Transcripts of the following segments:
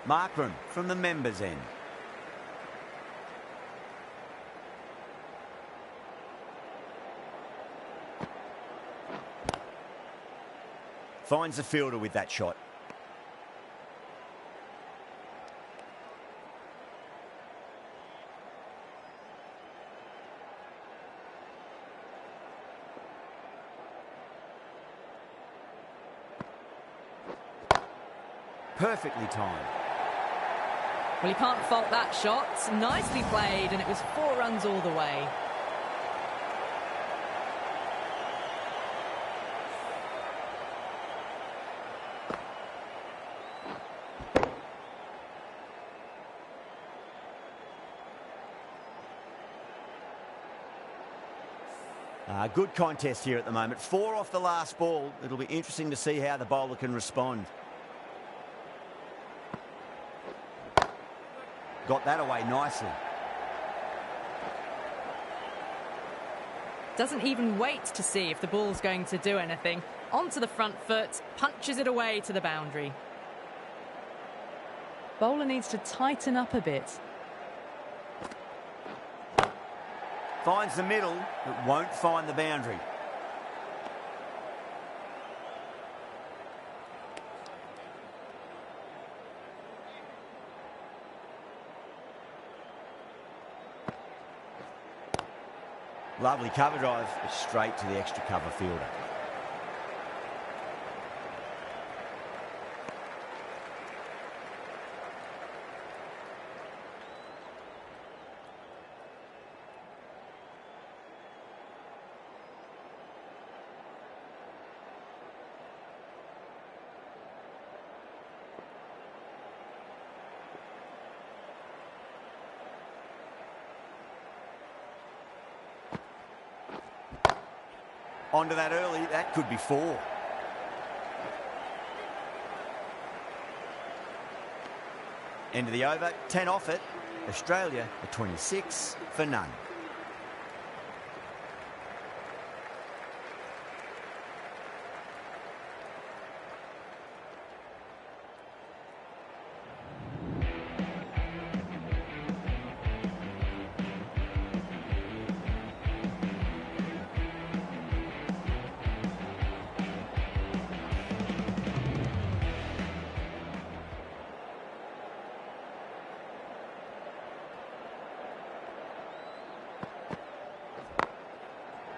Markram from the members' end. Finds the fielder with that shot. Perfectly timed. Well, you can't fault that shot. Nicely played, and it was 4 runs all the way. Good contest here at the moment. 4 off the last ball. It'll be interesting to see how the bowler can respond. Got that away nicely. Doesn't even wait to see if the ball's going to do anything. Onto the front foot, punches it away to the boundary. Bowler needs to tighten up a bit. Finds the middle, but won't find the boundary. Lovely cover drive, but straight to the extra cover fielder. Onto that early, that could be 4. End of the over, 10 off it. Australia, a 26 for none.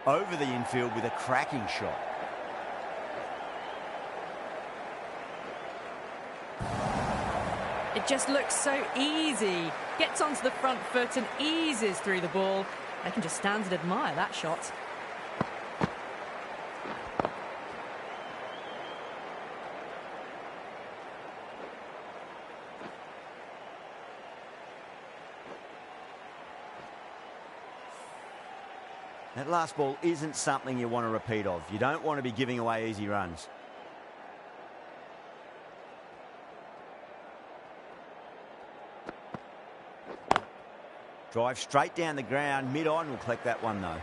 Over the infield with a cracking shot. It just looks so easy. Gets onto the front foot and eases through the ball. I can just stand and admire that shot. That last ball isn't something you want to repeat of. You don't want to be giving away easy runs. Drive straight down the ground, mid-on, will collect that one though.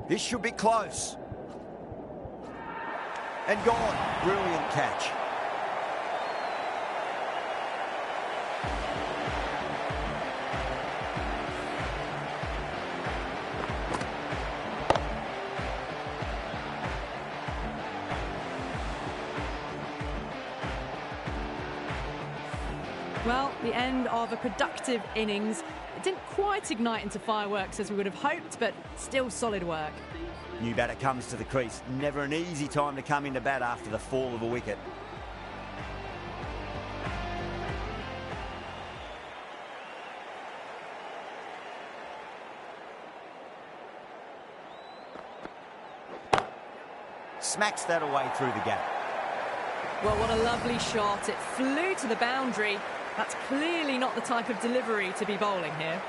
This should be close. And gone. Brilliant catch. Well, the end of a productive innings. It didn't quite ignite into fireworks as we would have hoped, but still solid work. New batter comes to the crease. Never an easy time to come into bat after the fall of a wicket. Smacks that away through the gap. Well, what a lovely shot. It flew to the boundary, That's clearly not the type of delivery to be bowling here.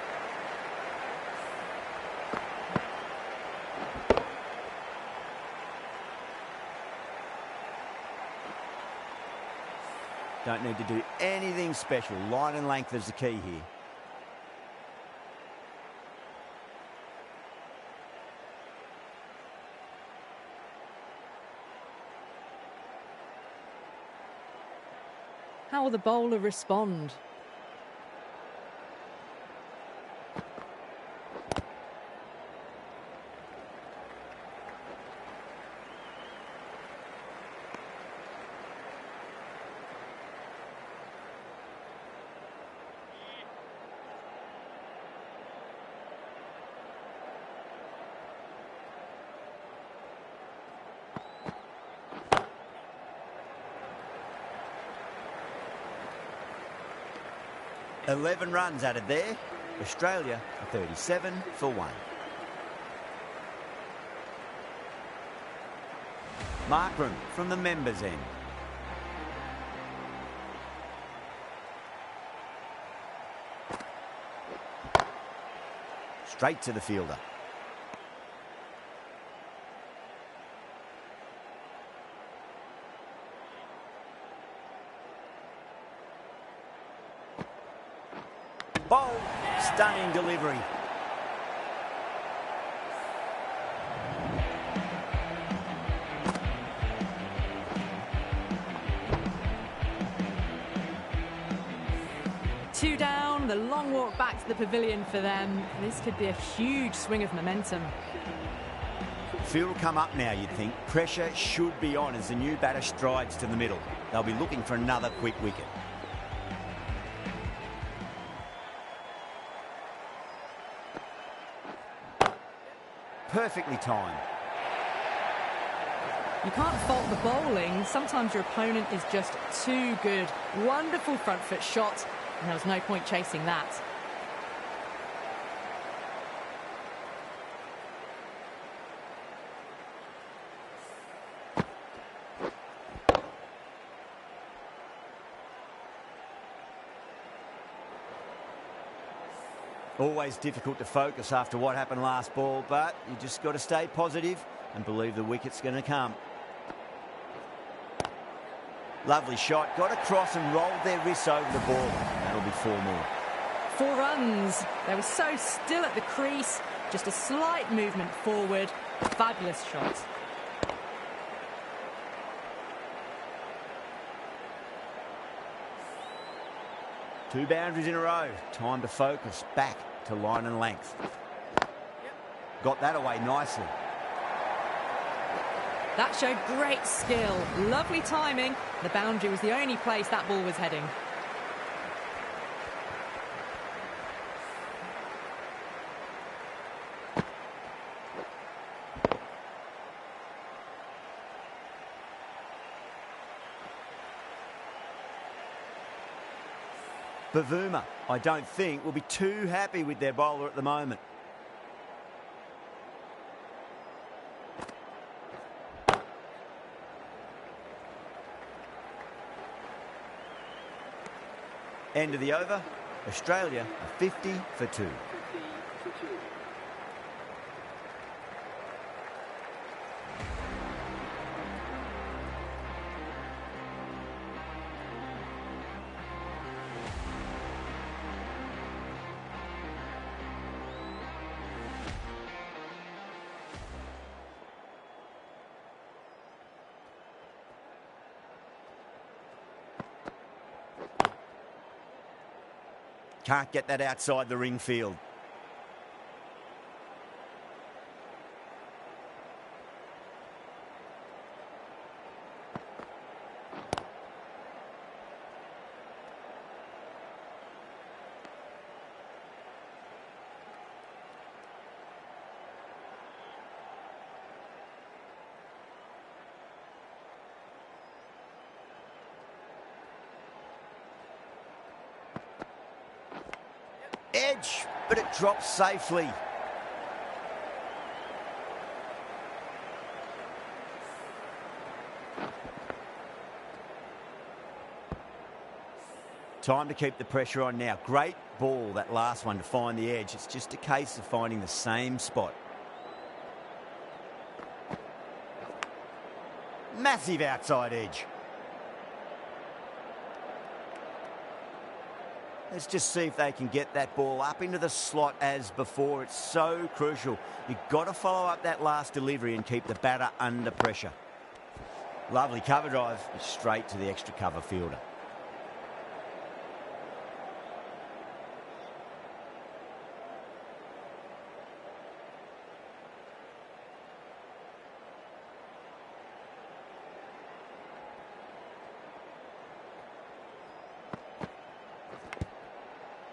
Don't need to do anything special. Line and length is the key here. How will the bowler respond? $11 runs added there. Australia are 37 for 1. Markram from the members' end. Straight to the fielder. Bowl, stunning delivery. Two down, the long walk back to the pavilion for them. This could be a huge swing of momentum. Field will come up now, you'd think. Pressure should be on as the new batter strides to the middle. They'll be looking for another quick wicket. Perfectly timed. You can't fault the bowling. Sometimes your opponent is just too good. Wonderful front foot shot, and there was no point chasing that. Always difficult to focus after what happened last ball, but you just got to stay positive and believe the wicket's going to come. Lovely shot. Got across and rolled their wrists over the ball. That'll be 4 more. 4 runs. They were so still at the crease. Just a slight movement forward. Fabulous shot. Two boundaries in a row. Time to focus. Back to line and length. Got that away nicely. That showed great skill. Lovely timing. The boundary was the only place that ball was heading. Bavuma, I don't think, will be too happy with their bowler at the moment. End of the over. Australia are 50 for 2. Can't get that outside the ring field. Edge, but it drops safely. Time to keep the pressure on now. Great ball, that last one, to find the edge. It's just a case of finding the same spot. Massive outside edge. Let's just see if they can get that ball up into the slot as before. It's so crucial. You've got to follow up that last delivery and keep the batter under pressure. Lovely cover drive, straight to the extra cover fielder.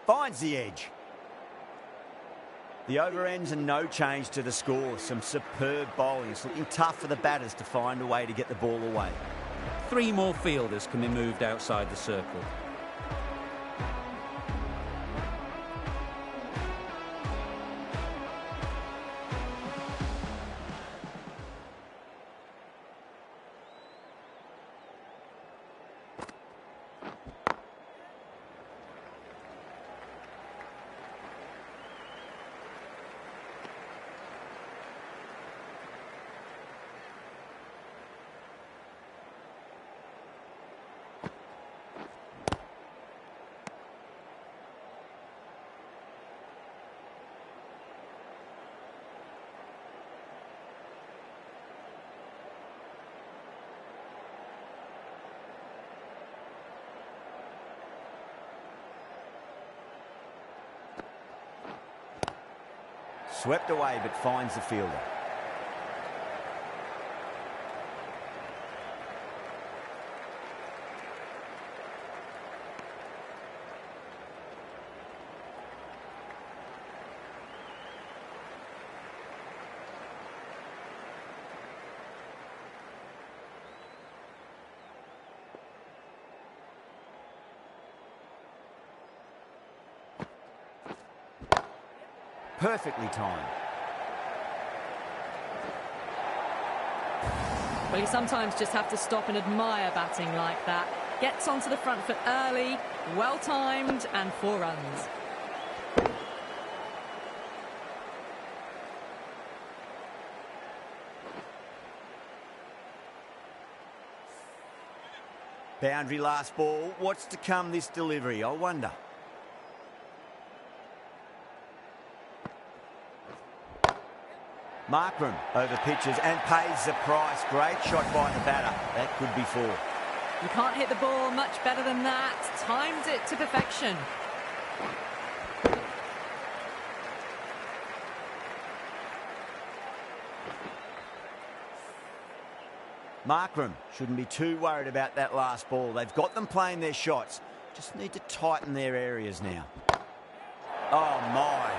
Finds the edge. The over ends and no change to the score. Some superb bowling. It's looking tough for the batters to find a way to get the ball away. 3 more fielders can be moved outside the circle. Swept away, but finds the fielder. Perfectly timed. Well, you sometimes just have to stop and admire batting like that. Gets onto the front foot early, well timed, and 4 runs. Boundary last ball. What's to come this delivery, I wonder. Markram over pitches and pays the price. Great shot by the batter. That could be 4. You can't hit the ball much better than that. Timed it to perfection. Markram shouldn't be too worried about that last ball. They've got them playing their shots. Just need to tighten their areas now. Oh, my.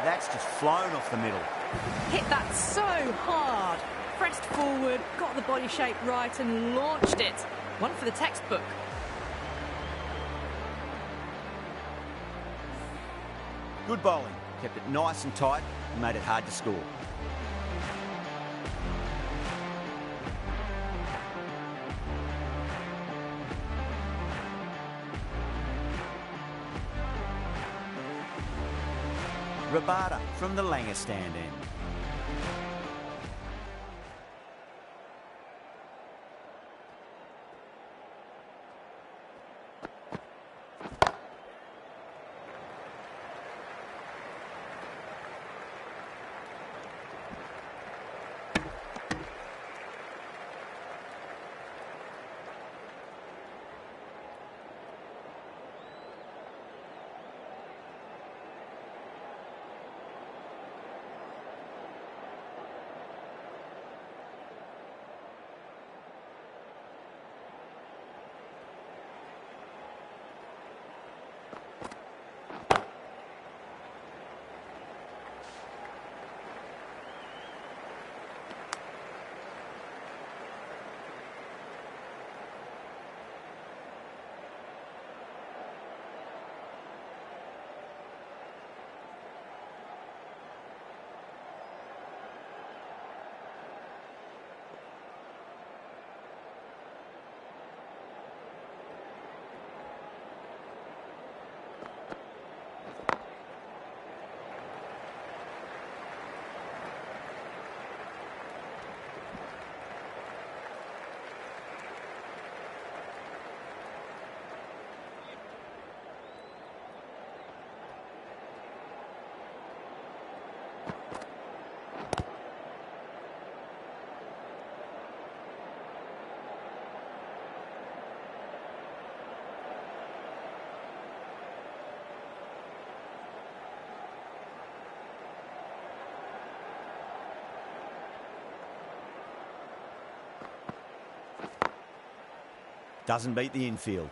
That's just flown off the middle. Hit that so hard. Pressed forward, got the body shape right and launched it. One for the textbook. Good bowling. Kept it nice and tight and made it hard to score. Rabada from the Langer stand end. Doesn't beat the infield.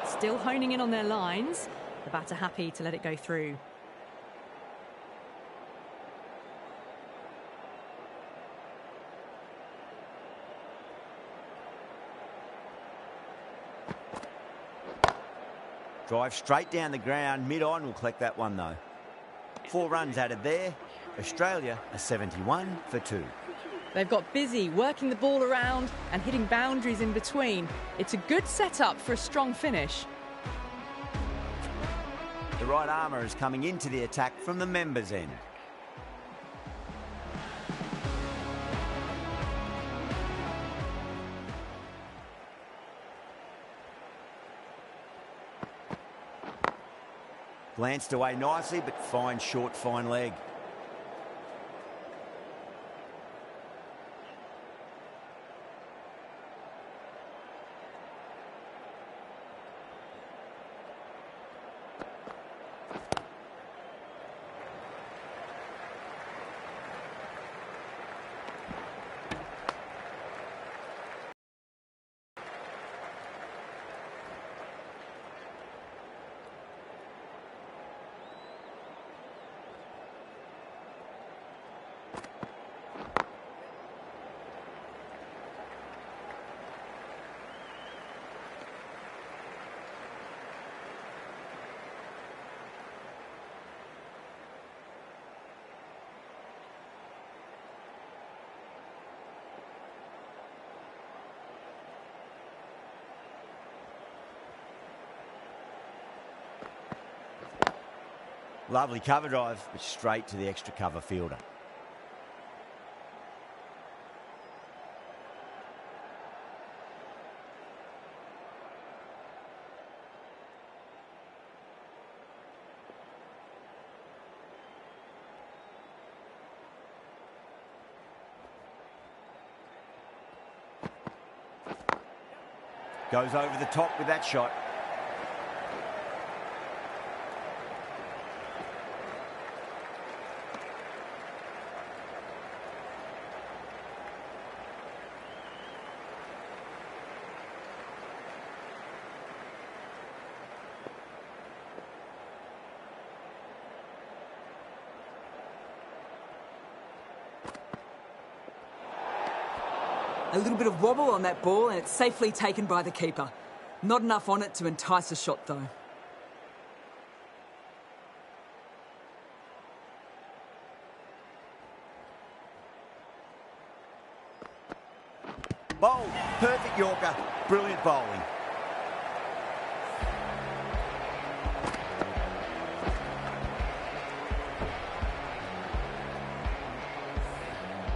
Still honing in on their lines. The batter happy to let it go through. Drive straight down the ground. Mid-on will collect that one though. 4 runs added there. Australia are 71 for 2. They've got busy working the ball around and hitting boundaries in between. It's a good setup for a strong finish. The right armour is coming into the attack from the members' end. Glanced away nicely, but fine short, fine leg. Lovely cover drive, but straight to the extra cover fielder. Goes over the top with that shot. A little bit of wobble on that ball and it's safely taken by the keeper. Not enough on it to entice a shot though. Bowled. Perfect Yorker. Brilliant bowling.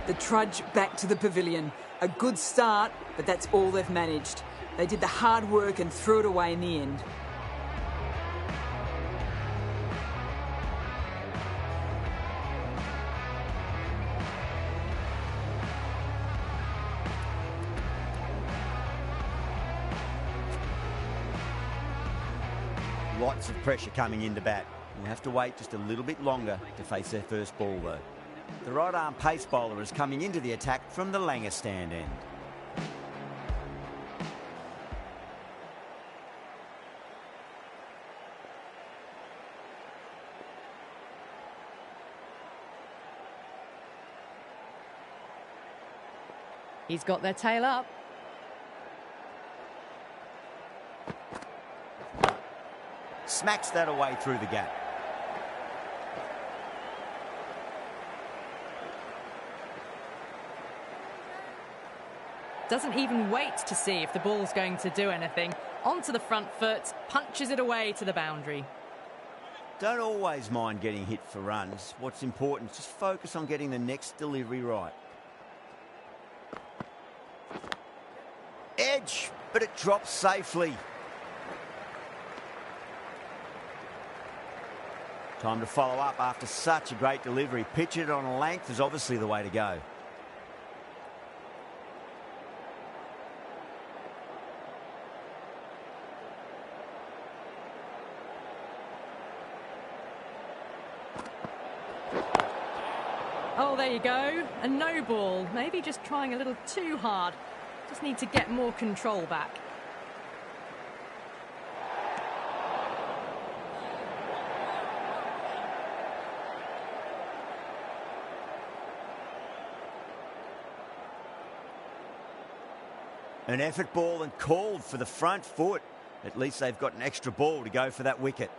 The trudge back to the pavilion. A good start, but that's all they've managed. They did the hard work and threw it away in the end. Lots of pressure coming into bat. We'll have to wait just a little bit longer to face their first ball though. The right arm pace bowler is coming into the attack from the Langer stand end. He's got their tail up. Smacks that away through the gap. Doesn't even wait to see if the ball's going to do anything. Onto the front foot, punches it away to the boundary. Don't always mind getting hit for runs. What's important is just focus on getting the next delivery right. Edge, but it drops safely. Time to follow up after such a great delivery. Pitch it on a length is obviously the way to go. Oh, there you go. A no ball. Maybe just trying a little too hard. Just need to get more control back. An effort ball and called for the front foot. At least they've got an extra ball to go for that wicket.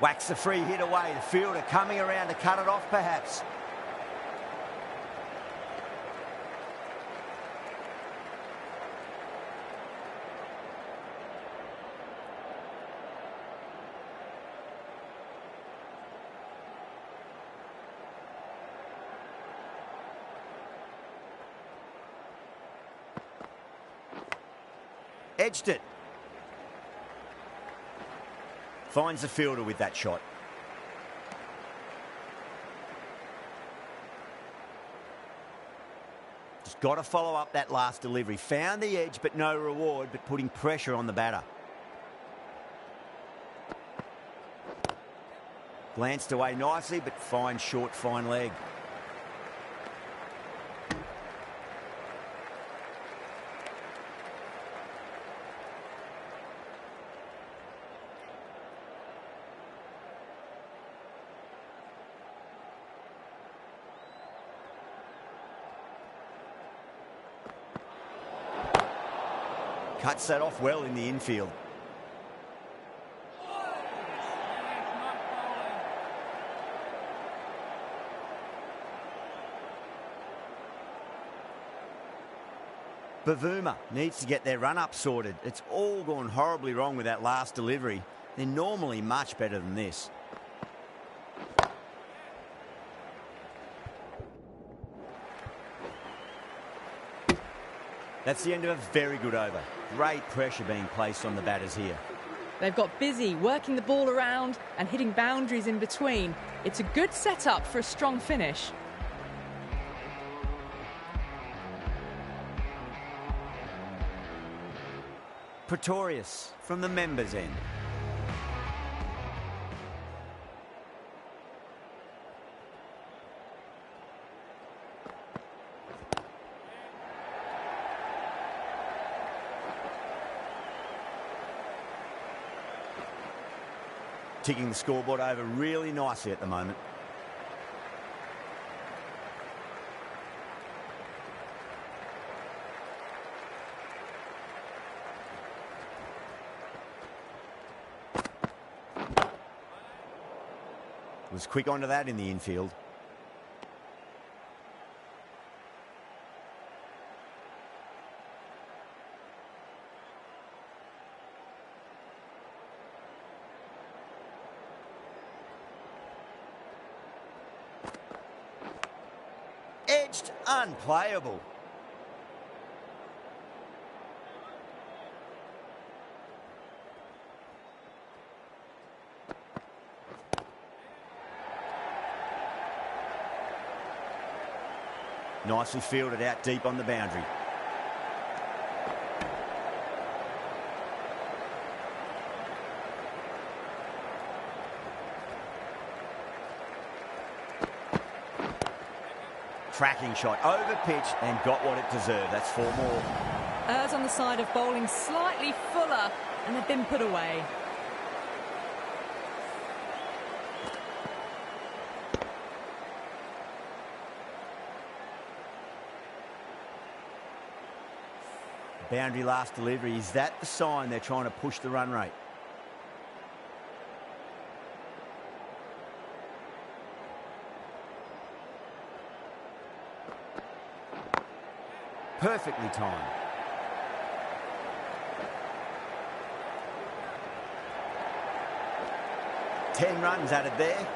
Whacks the free hit away. The fielder coming around to cut it off perhaps. Edged it. Finds the fielder with that shot. Just got to follow up that last delivery. Found the edge, but no reward, but putting pressure on the batter. Glanced away nicely, but fine short, fine leg. Cuts that off well in the infield. Bavuma needs to get their run-up sorted. It's all gone horribly wrong with that last delivery. They're normally much better than this. That's the end of a very good over. Great pressure being placed on the batters here. They've got busy working the ball around and hitting boundaries in between. It's a good setup for a strong finish. Pretorius from the members' end. Ticking the scoreboard over really nicely at the moment. Was quick onto that in the infield. Edged, unplayable. Nicely fielded out deep on the boundary. Tracking shot, over pitch and got what it deserved. That's 4 more. Errs on the side of bowling slightly fuller and they've been put away. Boundary last delivery. Is that the sign they're trying to push the run rate? Perfectly timed. Ten runs added there.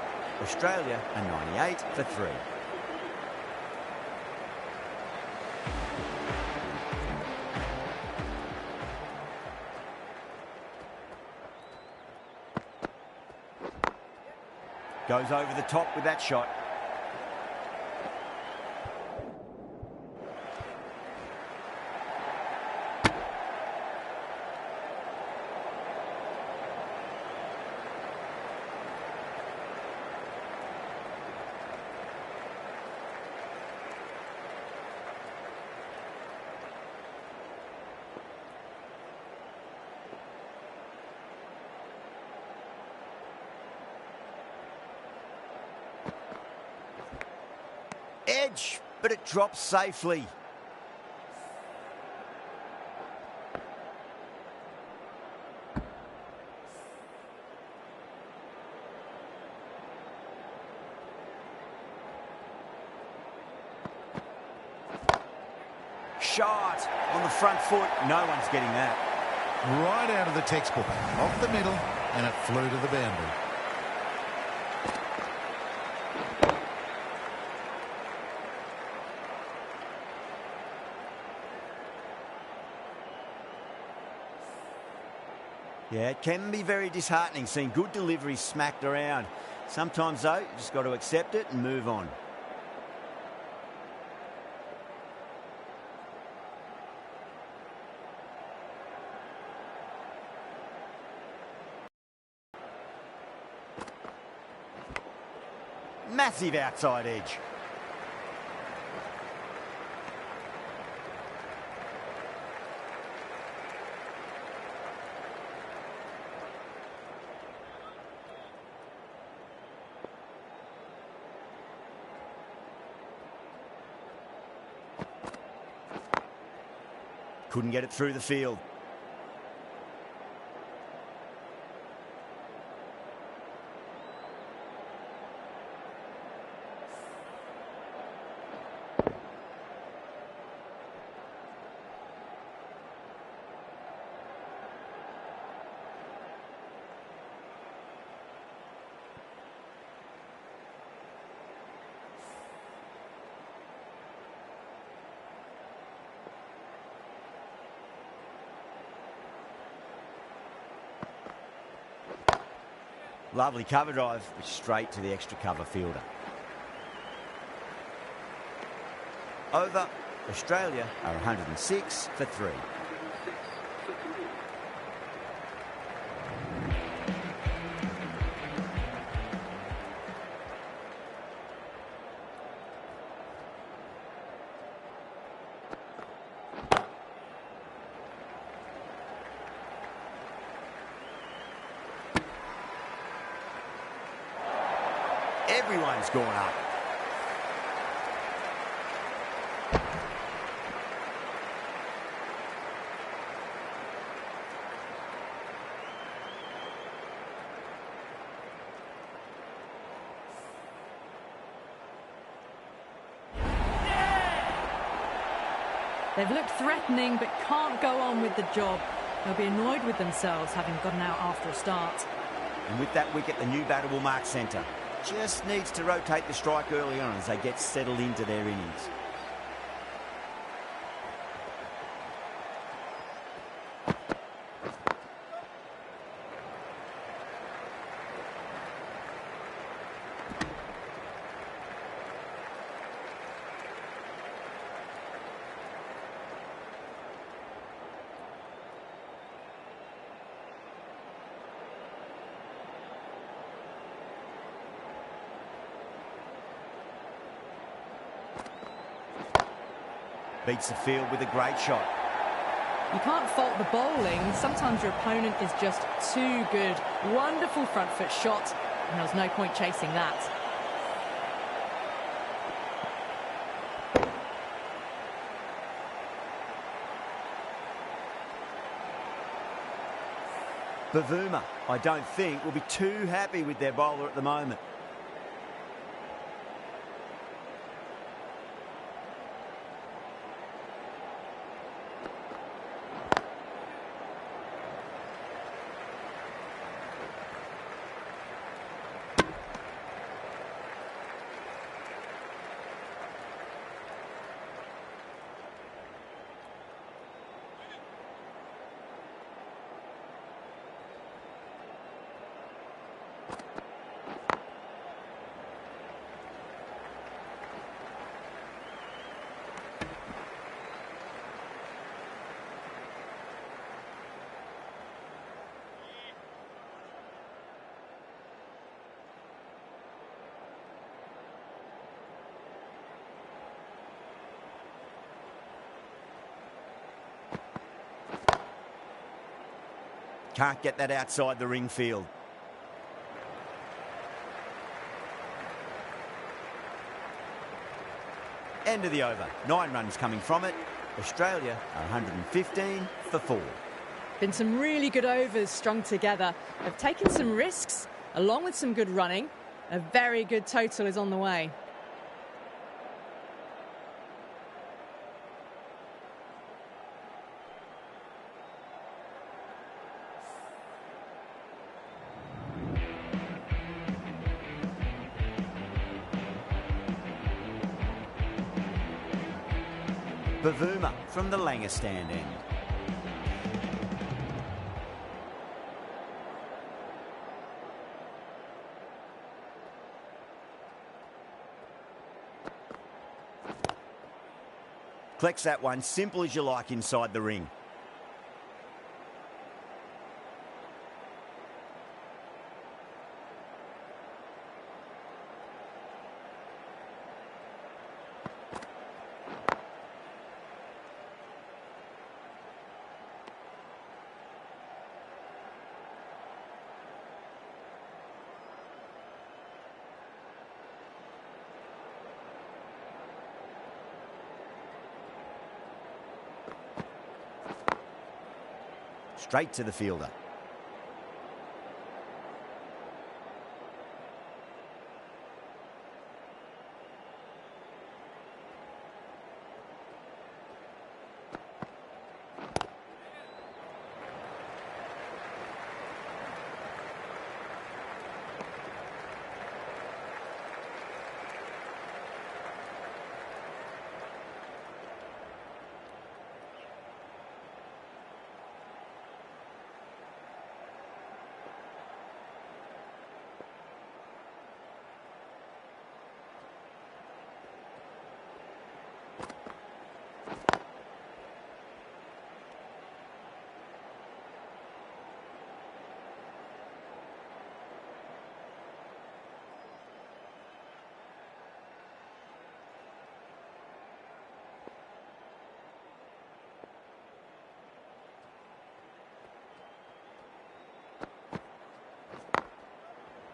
Australia are 98 for 3. Goes over the top with that shot. edge, but it drops safely. Shot on the front foot. No one's getting that. Right out of the textbook, off the middle, and it flew to the boundary. Yeah, it can be very disheartening seeing good deliveries smacked around. Sometimes, though, you just got to accept it and move on. Massive outside edge. Couldn't get it through the field. Lovely cover drive, but straight to the extra cover fielder. Over, Australia are 106 for 3. Everyone's gone up. They've looked threatening but can't go on with the job. They'll be annoyed with themselves having gotten out after a start. And with that wicket, the new batter will mark centre. Just needs to rotate the strike early on as they get settled into their innings. Beats the field with a great shot. You can't fault the bowling. Sometimes your opponent is just too good. Wonderful front foot shot, and there was no point chasing that. Bavuma, I don't think, will be too happy with their bowler at the moment. Can't get that outside the ring field. End of the over. 9 runs coming from it. Australia are 115 for 4. Been some really good overs strung together. They've taken some risks, along with some good running. A very good total is on the way. Bavuma from the Langer stand end. Collects that one, simple as you like inside the ring. Straight to the fielder.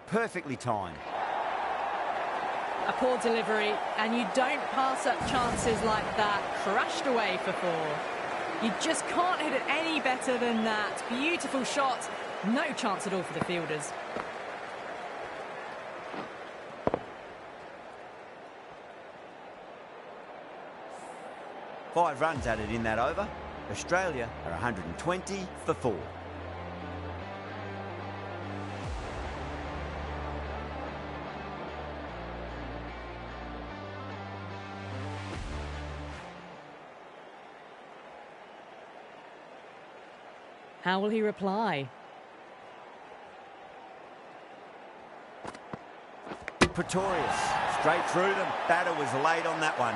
Perfectly timed. A poor delivery, and you don't pass up chances like that. Crashed away for 4. You just can't hit it any better than that. Beautiful shot. No chance at all for the fielders. Five runs added in that over. Australia are 120 for 4. How will he reply? Pretorius, straight through them. Batter was late on that one.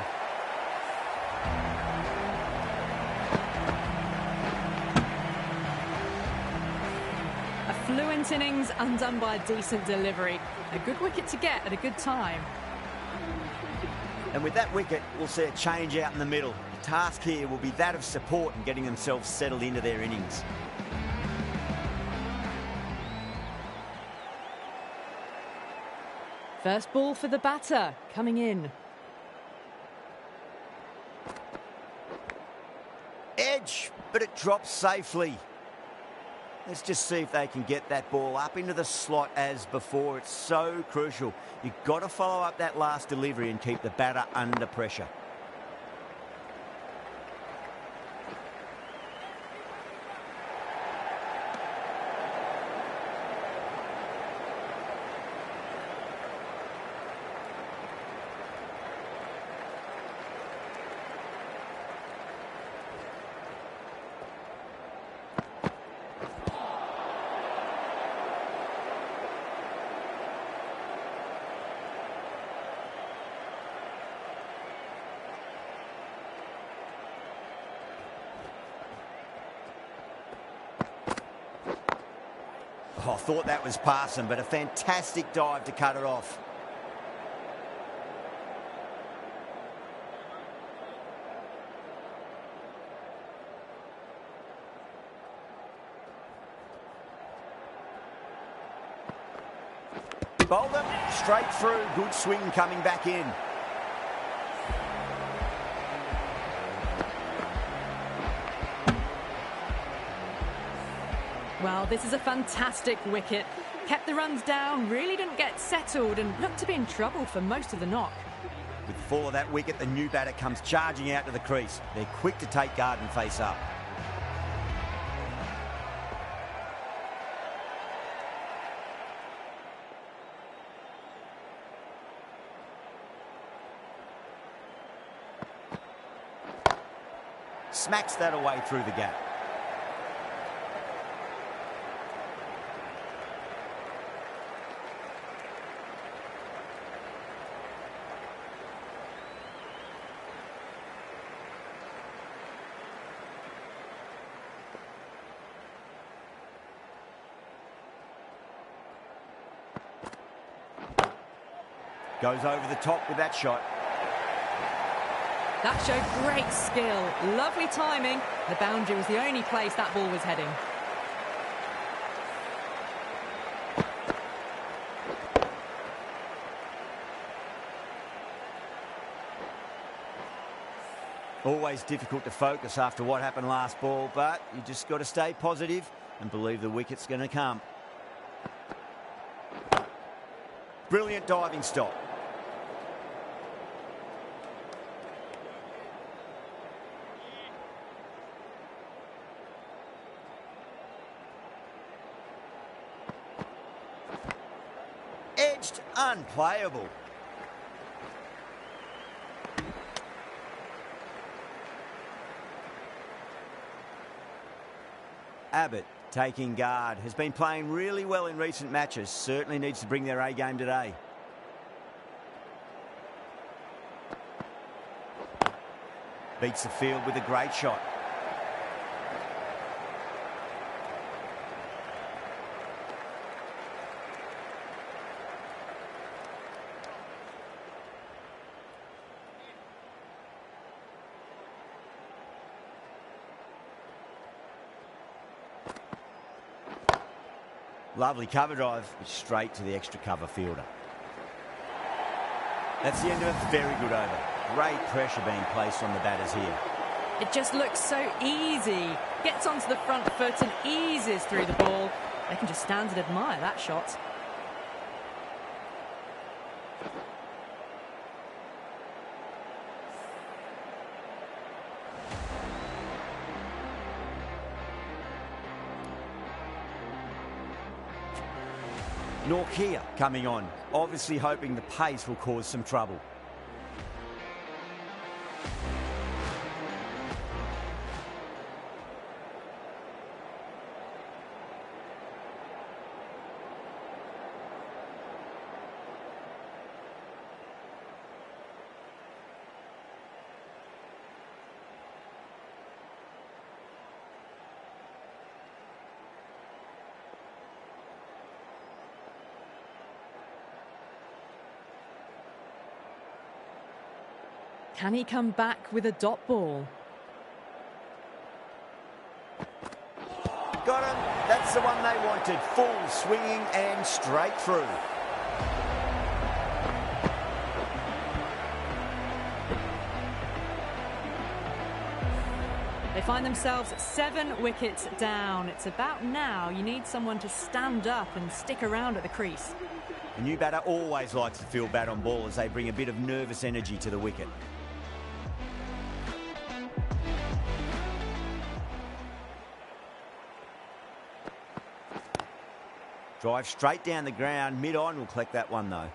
A fluent innings undone by a decent delivery. A good wicket to get at a good time. And with that wicket, we'll see a change out in the middle. The task here will be that of support and getting themselves settled into their innings. First ball for the batter, coming in. Edge, but it drops safely. Let's just see if they can get that ball up into the slot as before. It's so crucial. You've got to follow up that last delivery and keep the batter under pressure. Oh, I thought that was passing, but a fantastic dive to cut it off. Bowled them straight through. Good swing coming back in. Well, this is a fantastic wicket. Kept the runs down, really didn't get settled and looked to be in trouble for most of the knock. With the fall of that wicket, the new batter comes charging out to the crease. They're quick to take guard and face up. Smacks that away through the gap. Goes over the top with that shot. That showed great skill, lovely timing. The boundary was the only place that ball was heading. Always difficult to focus after what happened last ball, but you just got to stay positive and believe the wicket's going to come. Brilliant diving stop. Edged, unplayable. Abott taking guard, has been playing really well in recent matches, certainly needs to bring their A game today. Beats the field with a great shot. Lovely cover drive, straight to the extra cover fielder. That's the end of a very good over. Great pressure being placed on the batters here. It just looks so easy. Gets onto the front foot and eases through the ball. They can just stand and admire that shot. Nortje coming on, obviously hoping the pace will cause some trouble. Can he come back with a dot ball? Got him. That's the one they wanted. Full swinging and straight through. They find themselves 7 wickets down. It's about now you need someone to stand up and stick around at the crease. The new batter always likes to feel bat on ball as they bring a bit of nervous energy to the wicket. Drive straight down the ground, mid-on will collect that one though.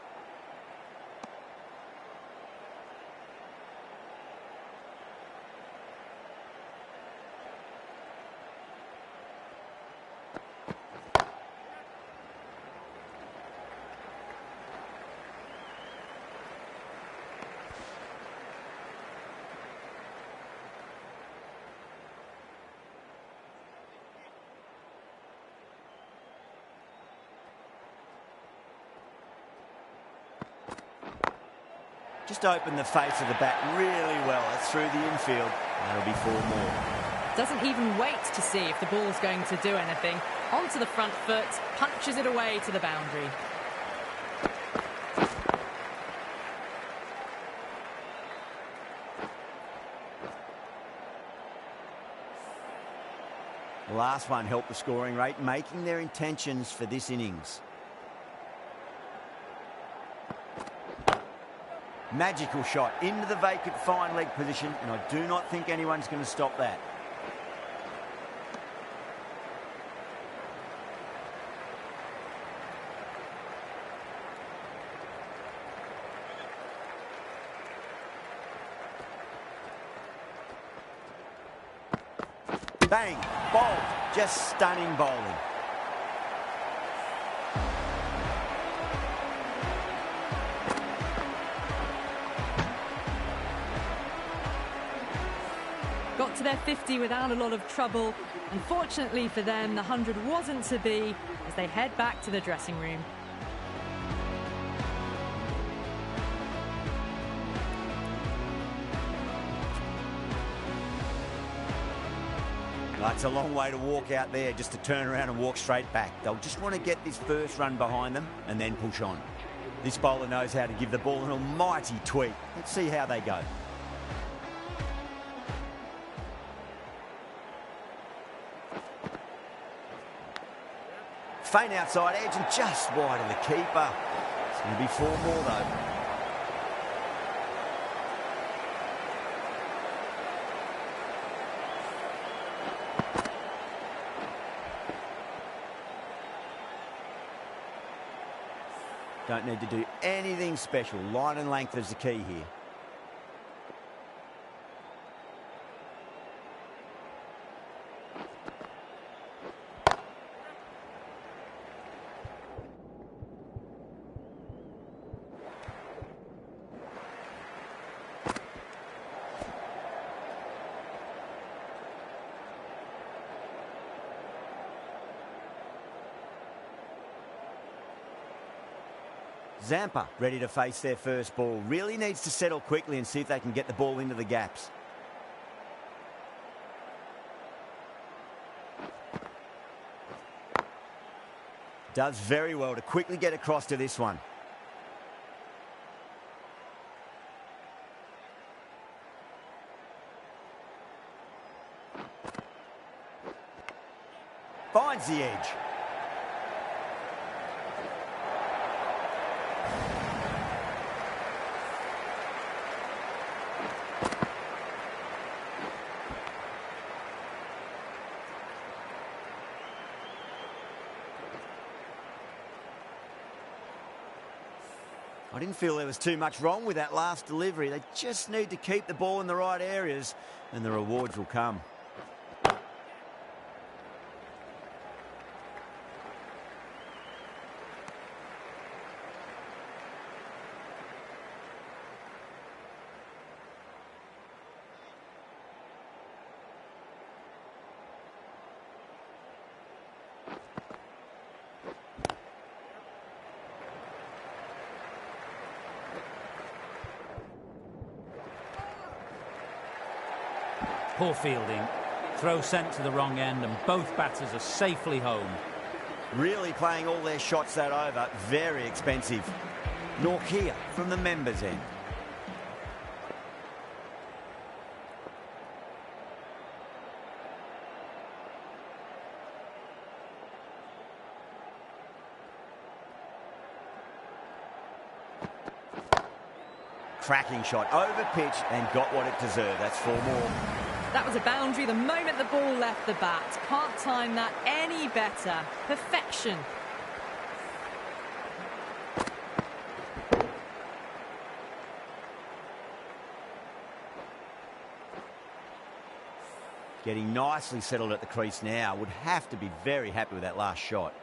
Just opened the face of the bat really well. That's through the infield. That'll be 4 more. Doesn't even wait to see if the ball's going to do anything. Onto the front foot, punches it away to the boundary. last one helped the scoring rate, making their intentions for this innings. Magical shot into the vacant fine leg position, and I do not think anyone's going to stop that. Bang, bowled, just stunning bowling. Got to their 50 without a lot of trouble. Unfortunately for them, the 100 wasn't to be as they head back to the dressing room. It's a long way to walk out there just to turn around and walk straight back. They'll just want to get this first run behind them and then push on. This bowler knows how to give the ball an almighty tweak. Let's see how they go. Faint outside edge and just wide of the keeper. It's going to be 4 more though. Don't need to do anything special. Line and length is the key here. Zampa ready to face their first ball. Really needs to settle quickly and see if they can get the ball into the gaps. Does very well to quickly get across to this one. Finds the edge. I didn't feel there was too much wrong with that last delivery. They just need to keep the ball in the right areas and the rewards will come. Poor fielding. Throw sent to the wrong end and both batters are safely home. Really playing all their shots that over. Very expensive. Nortje from the members' end. Cracking shot, over pitch and got what it deserved. That's 4 more. That was a boundary the moment the ball left the bat. Can't time that any better. Perfection. Getting nicely settled at the crease now. Would have to be very happy with that last shot.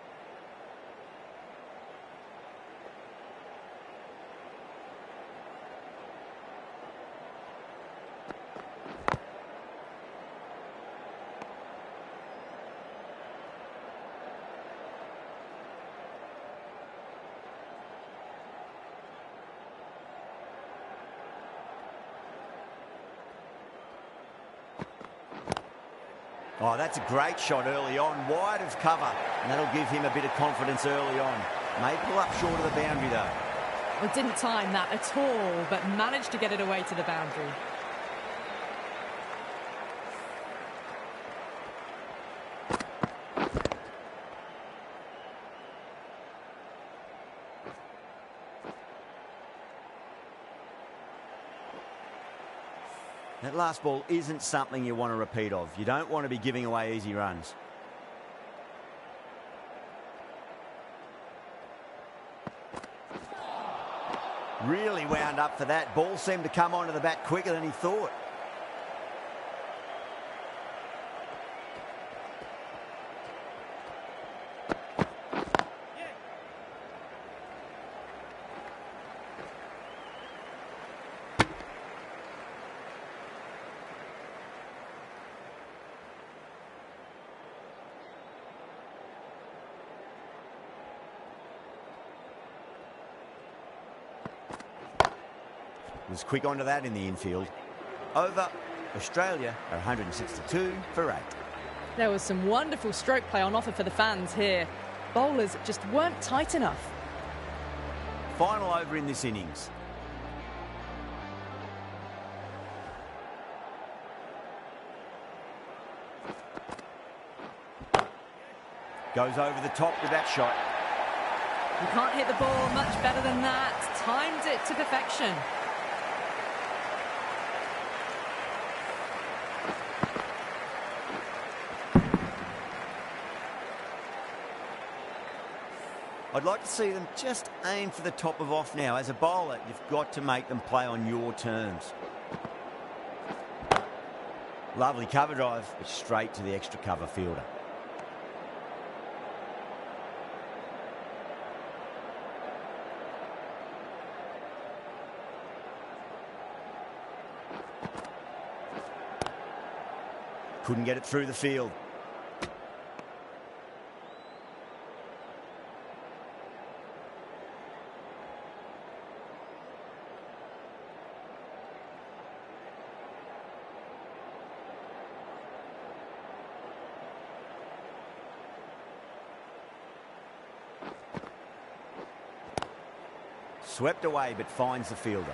Oh, that's a great shot early on, wide of cover, and that'll give him a bit of confidence early on. May pull up short of the boundary, though. Well, didn't time that at all, but managed to get it away to the boundary. That last ball isn't something you want to repeat of. You don't want to be giving away easy runs. Really wound up for that. Ball seemed to come onto the bat quicker than he thought. Was quick onto that in the infield. Over. Australia are 162 for 8. There was some wonderful stroke play on offer for the fans here. Bowlers just weren't tight enough. Final over in this innings. Goes over the top with that shot. You can't hit the ball much better than that. Timed it to perfection. I'd like to see them just aim for the top of off now. As a bowler, you've got to make them play on your terms. Lovely cover drive, but straight to the extra cover fielder. Couldn't get it through the field. Swept away, but finds the fielder.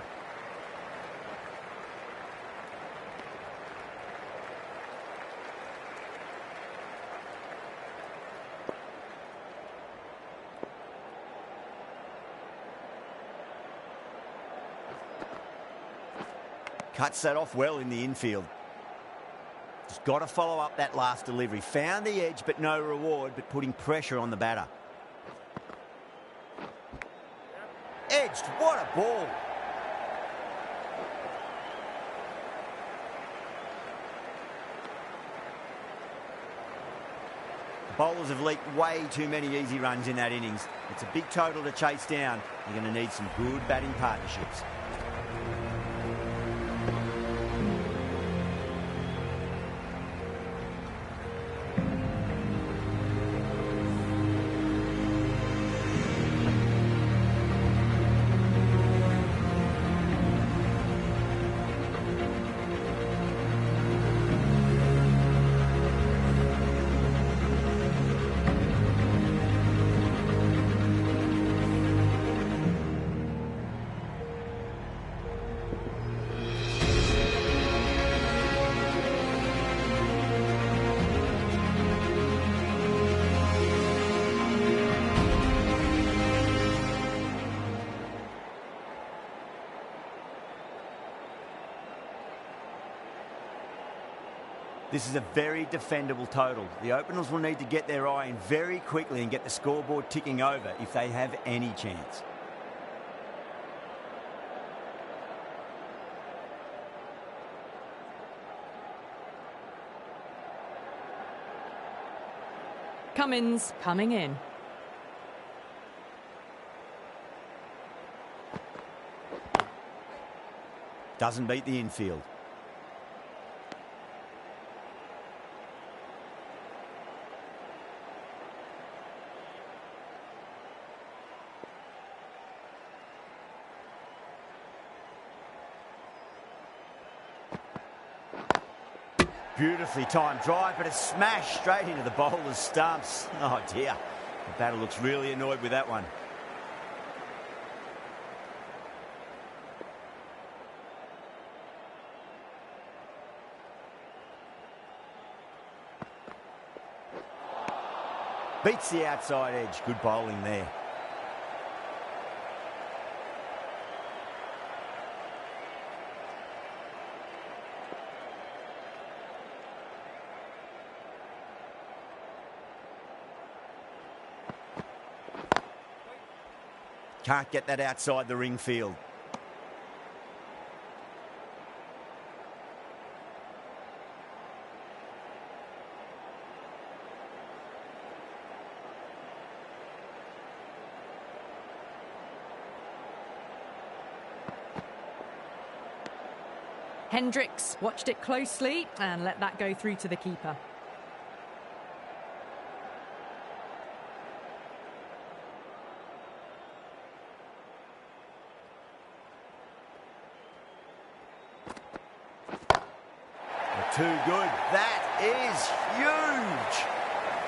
Cuts that off well in the infield. Just got to follow up that last delivery. Found the edge, but no reward, but putting pressure on the batter. Edged, what a ball. The bowlers have leaked way too many easy runs in that innings. It's a big total to chase down. You're going to need some good batting partnerships. This is a very defendable total. The openers will need to get their eye in very quickly and get the scoreboard ticking over if they have any chance. Cummins coming in. Doesn't beat the infield. Beautifully timed drive, but a smash straight into the bowler's stumps. Oh dear, the batter looks really annoyed with that one. Beats the outside edge. Good bowling there. Can't get that outside the ring field. Hendricks watched it closely and let that go through to the keeper. Too good. That is huge.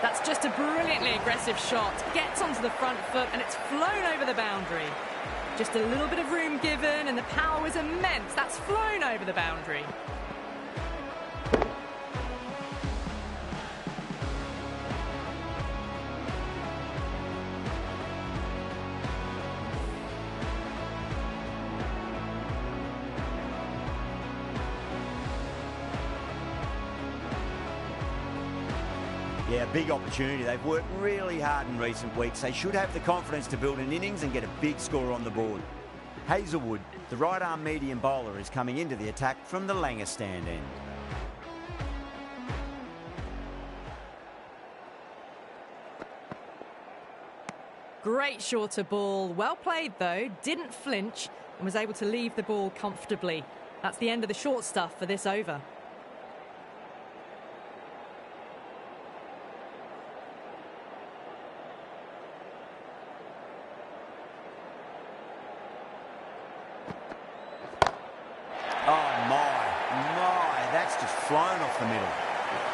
That's just a brilliantly aggressive shot. Gets onto the front foot and it's flown over the boundary. Just a little bit of room given and the power was immense. That's flown over the boundary. Yeah, big opportunity. They've worked really hard in recent weeks. They should have the confidence to build an innings and get a big score on the board. Hazelwood, the right-arm medium bowler, is coming into the attack from the Langer stand end. Great shorter ball. Well played, though. Didn't flinch and was able to leave the ball comfortably. That's the end of the short stuff for this over. Flown off the middle.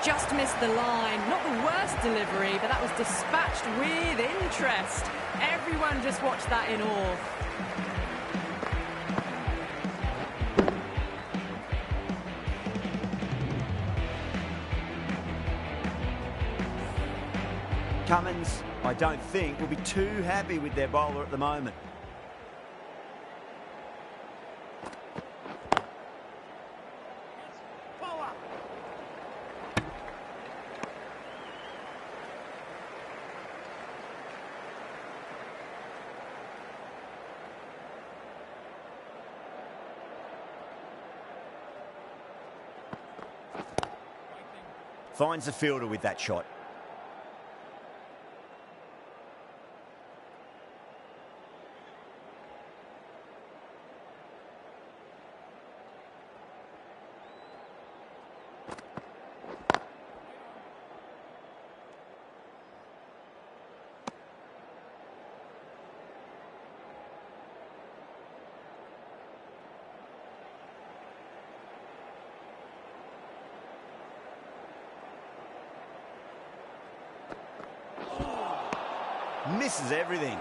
Just missed the line. Not the worst delivery, but that was dispatched with interest. Everyone just watched that in awe. Cummins, I don't think, will be too happy with their bowler at the moment. Finds the fielder with that shot. Misses everything.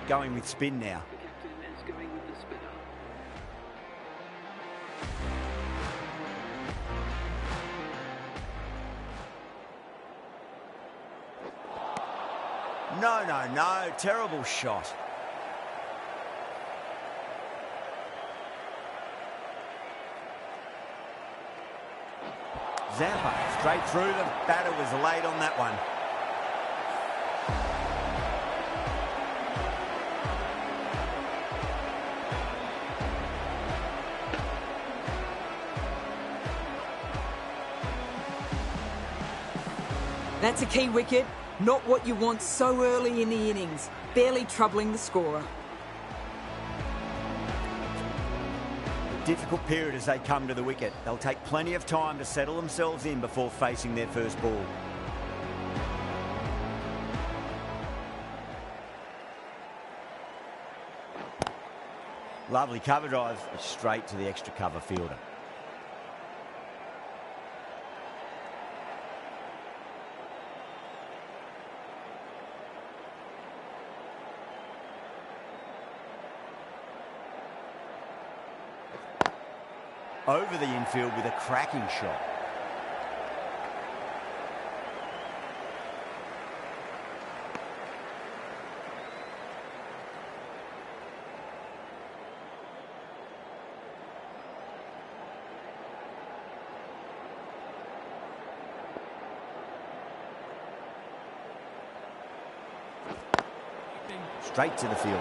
Going with spin now. No. Terrible shot. Zampa straight through. The batter was late on that one. That's a key wicket. Not what you want so early in the innings. Barely troubling the scorer. Difficult period as they come to the wicket. They'll take plenty of time to settle themselves in before facing their first ball. Lovely cover drive, straight to the extra cover fielder. Over the infield with a cracking shot. Straight to the fielder.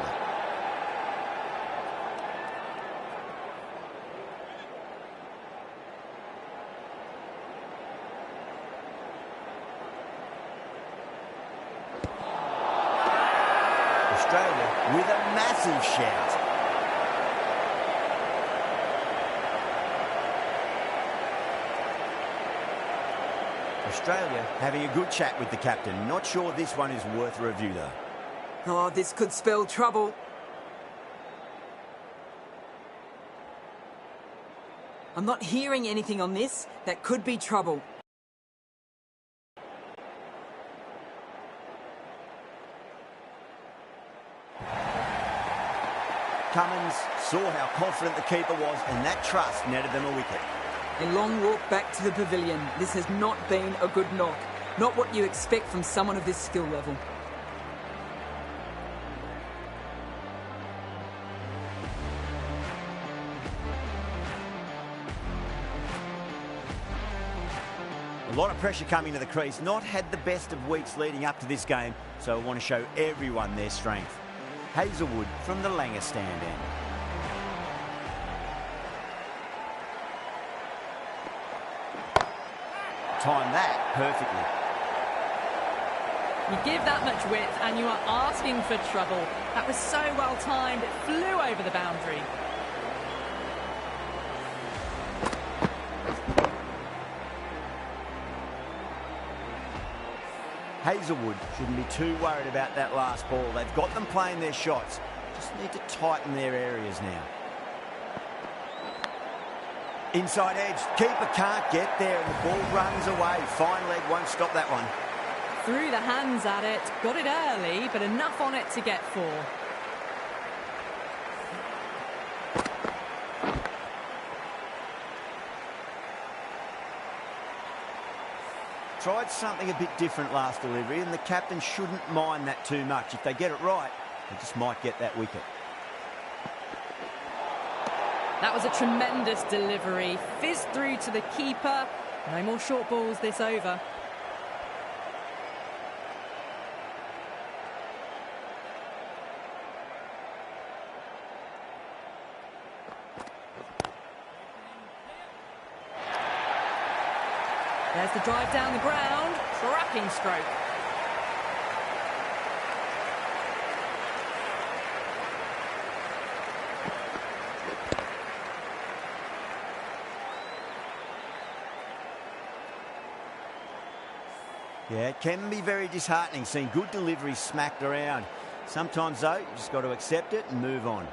Australia with a massive shout. Australia having a good chat with the captain. Not sure this one is worth a review, though. Oh, this could spell trouble. I'm not hearing anything on this. That could be trouble. Cummins saw how confident the keeper was, and that trust netted them a wicket. A long walk back to the pavilion. This has not been a good knock. Not what you expect from someone of this skill level. A lot of pressure coming to the crease. Not had the best of weeks leading up to this game, so I want to show everyone their strength. Hazelwood from the Langer stand end. Timed that perfectly. You give that much width and you are asking for trouble. That was so well timed, it flew over the boundary. Hazelwood shouldn't be too worried about that last ball. They've got them playing their shots. Just need to tighten their areas now. Inside edge. Keeper can't get there and the ball runs away. Fine leg won't stop that one. Threw the hands at it, got it early, but enough on it to get 4. Tried something a bit different last delivery, and the captain shouldn't mind that too much. If they get it right, they just might get that wicket. That was a tremendous delivery. Fizzed through to the keeper. No more short balls this over. There's the drive down the ground. Cracking stroke. Yeah, it can be very disheartening seeing good deliveries smacked around. Sometimes, though, you just got to accept it and move on.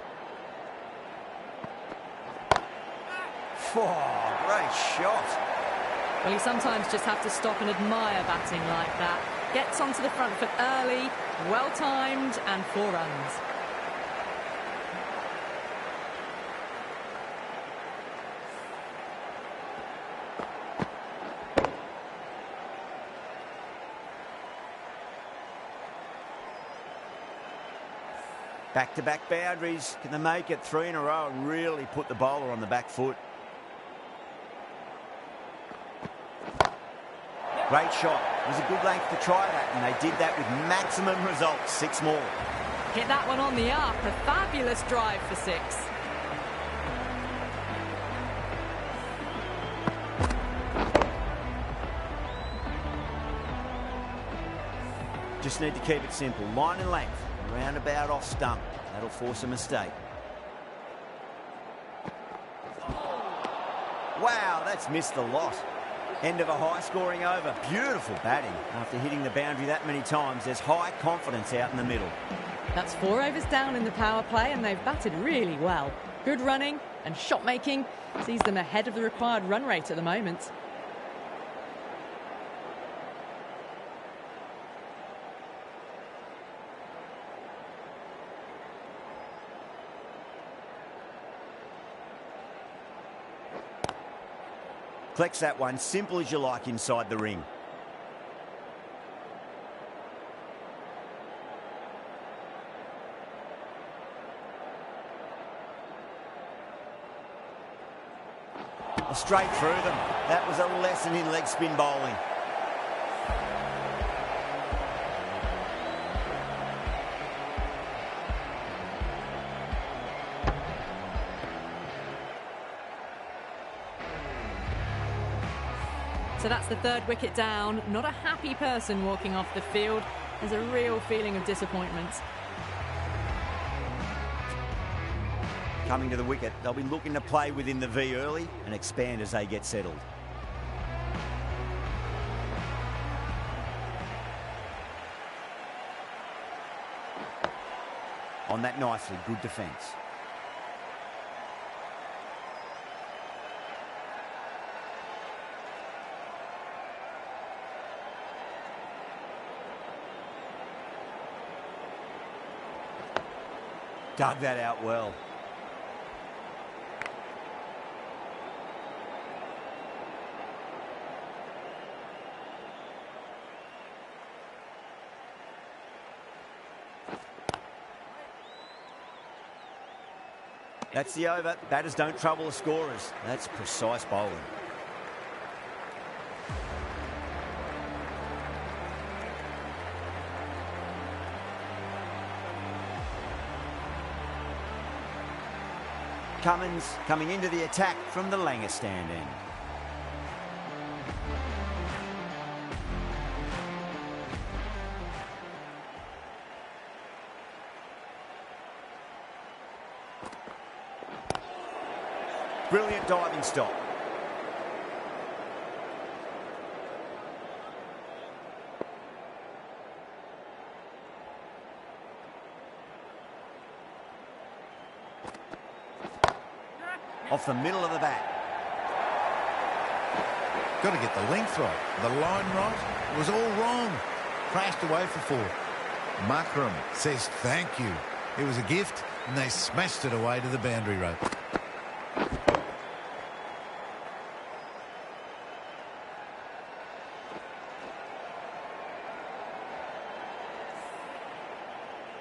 Oh, great shot. Well, you sometimes just have to stop and admire batting like that. Gets onto the front foot early, well timed, and 4 runs. Back-to-back boundaries. Can they make it 3 in a row and really put the bowler on the back foot? Great shot. It was a good length to try that, and they did that with maximum results. 6 more. Hit that one on the up. A fabulous drive for 6. Just need to keep it simple. Line and length. Roundabout off stump. That'll force a mistake. Wow, that's missed the lot. End of a high-scoring over. Beautiful batting. After hitting the boundary that many times, there's high confidence out in the middle. That's 4 overs down in the power play, and they've batted really well. Good running and shot making sees them ahead of the required run rate at the moment. Collects that one, simple as you like inside the ring. Straight through them. That was a lesson in leg spin bowling. So that's the third wicket down. Not a happy person walking off the field. There's a real feeling of disappointment. Coming to the wicket, they'll be looking to play within the V early and expand as they get settled. On that nicely, good defence. Dug that out well. That's the over. Batters don't trouble the scorers. That's precise bowling. Cummins coming into the attack from the Langer stand end. Brilliant diving stop. Off the middle of the bat. Got to get the length right. The line right. It was all wrong. Crashed away for 4. Makram says thank you. It was a gift, and they smashed it away to the boundary rope.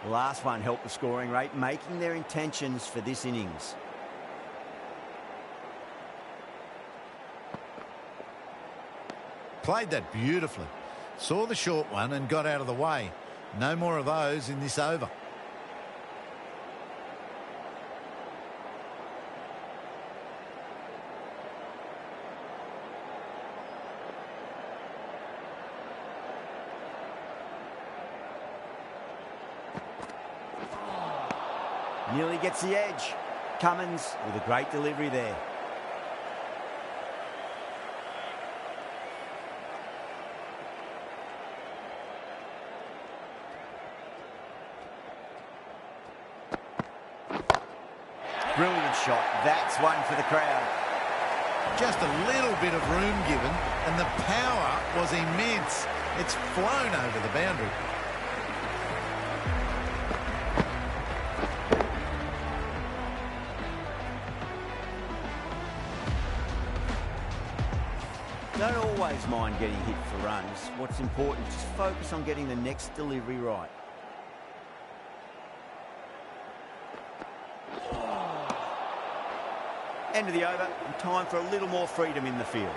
The last one helped the scoring rate, making their intentions for this innings. Played that beautifully. Saw the short one and got out of the way. No more of those in this over. Nearly gets the edge. Cummins with a great delivery there. Brilliant shot. That's one for the crowd. Just a little bit of room given, and the power was immense. It's flown over the boundary. Don't always mind getting hit for runs. What's important is just focus on getting the next delivery right. End of the over, and time for a little more freedom in the field.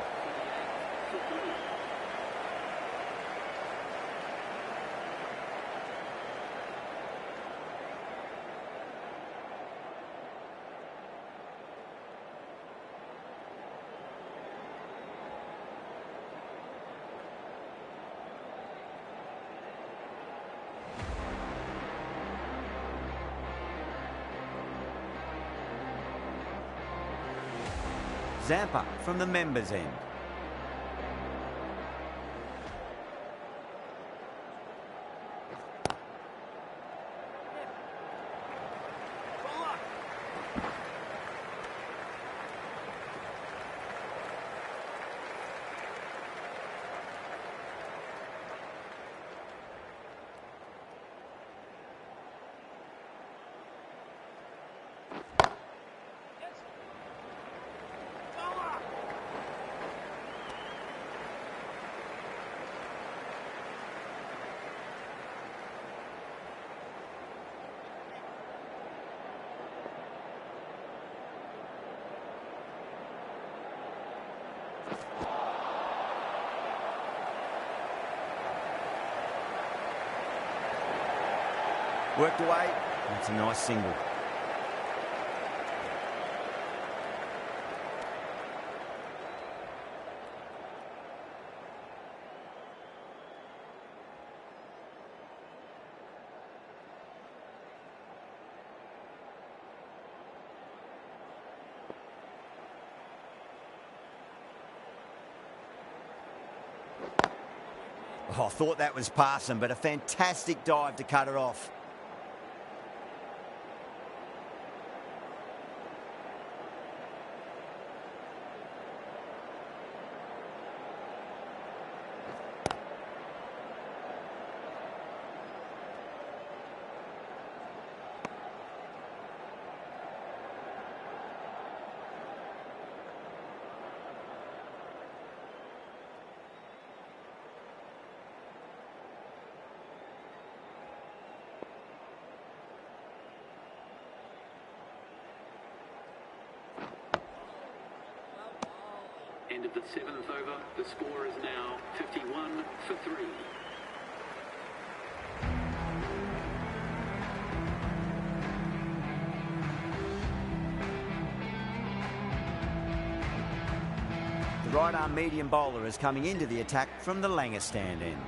Zampa from the members' end. Worked away. That's a nice single. Oh, I thought that was passing, but a fantastic dive to cut it off. End of the 7th over. The score is now 51 for 3. The right-arm medium bowler is coming into the attack from the Langer stand end.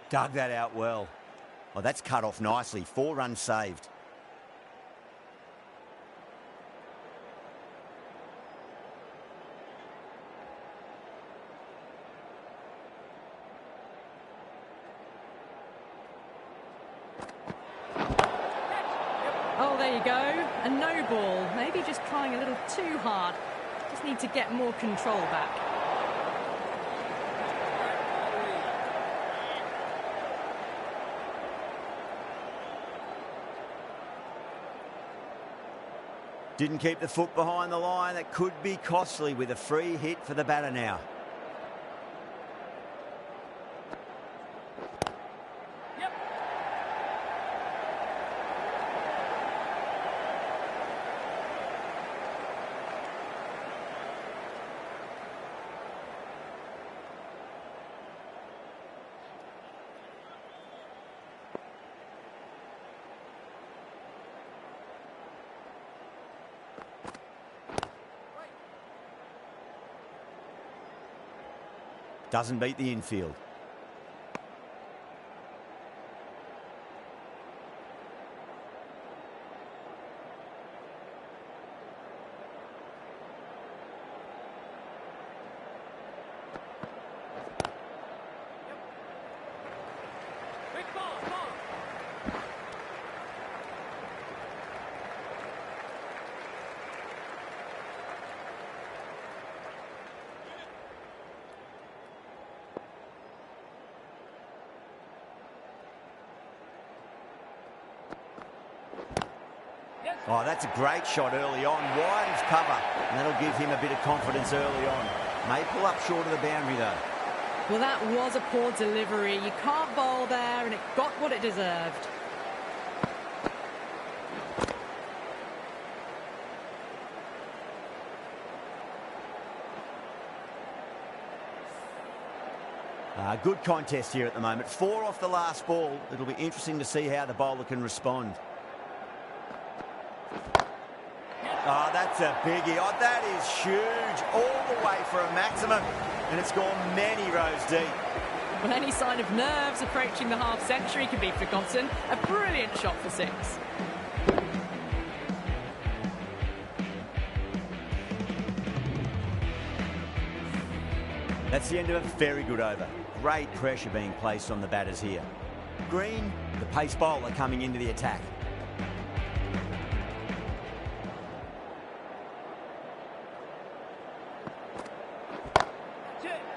Dug that out well. Oh, that's cut off nicely. 4 runs saved. Oh, there you go. A no ball. Maybe just trying a little too hard. Just need to get more control back. Didn't keep the foot behind the line. That could be costly with a free hit for the batter now. Doesn't beat the infield. Oh, that's a great shot early on. Wide of cover. And that'll give him a bit of confidence early on. May pull up short of the boundary, though. Well, that was a poor delivery. You can't bowl there, and it got what it deserved. Good contest here at the moment. 4 off the last ball. It'll be interesting to see how the bowler can respond. Oh, that's a biggie. Oh, that is huge. All the way for a maximum. And it's gone many rows deep. Well, any sign of nerves approaching the half-century can be forgotten. A brilliant shot for 6. That's the end of a very good over. Great pressure being placed on the batters here. Green, the pace bowler, coming into the attack.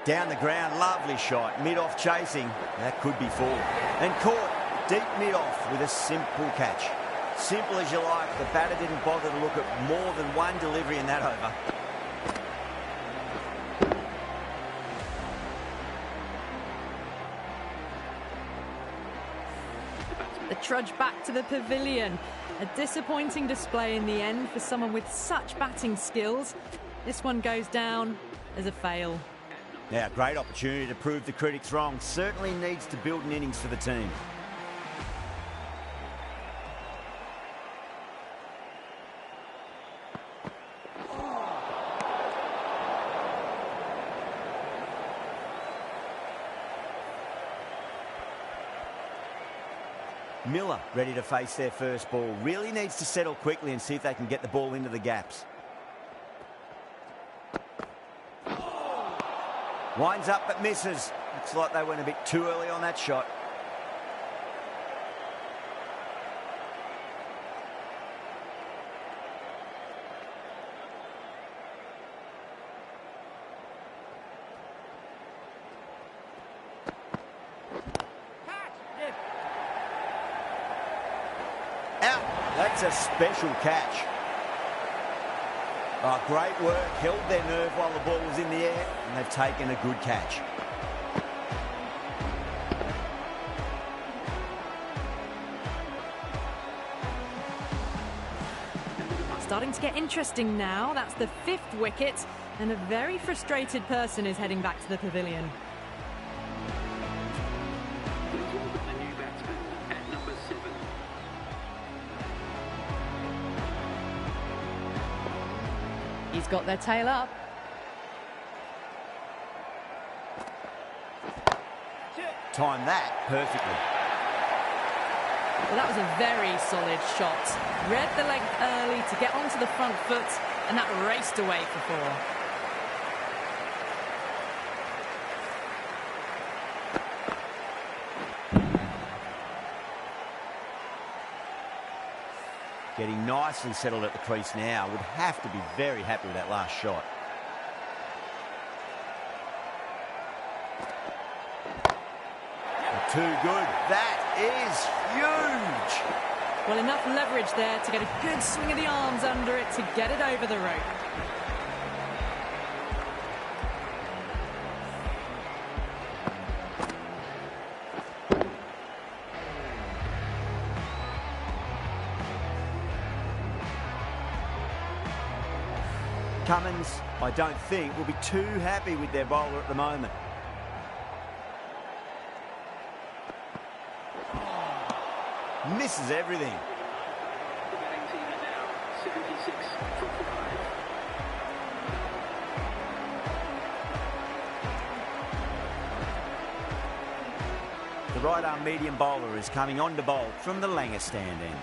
Down the ground, lovely shot. Mid-off chasing. That could be 4. And caught deep mid-off with a simple catch. Simple as you like. The batter didn't bother to look at more than one delivery in that over. The trudge back to the pavilion. A disappointing display in the end for someone with such batting skills. This one goes down as a fail. Now, great opportunity to prove the critics wrong. Certainly needs to build an innings for the team. Miller ready to face their first ball. Really needs to settle quickly and see if they can get the ball into the gaps. Winds up but misses. Looks like they went a bit too early on that shot. Out. That's a special catch. Oh, great work. Held their nerve while the ball was in the air, and they've taken a good catch. Starting to get interesting now. That's the 5th wicket, and a very frustrated person is heading back to the pavilion. Please welcome the new batsman at number 7. He's got their tail up. Timed that perfectly. Well, that was a very solid shot. Read the length early to get onto the front foot, and that raced away for 4. Getting nicely settled at the crease now. Would have to be very happy with that last shot. Too good. That is huge. Well, enough leverage there to get a good swing of the arms under it to get it over the rope. Cummins, I don't think, will be too happy with their bowler at the moment. Misses everything. The batting team are now 76 for 5. The right-arm medium bowler is coming on to bowl from the Langer stand end.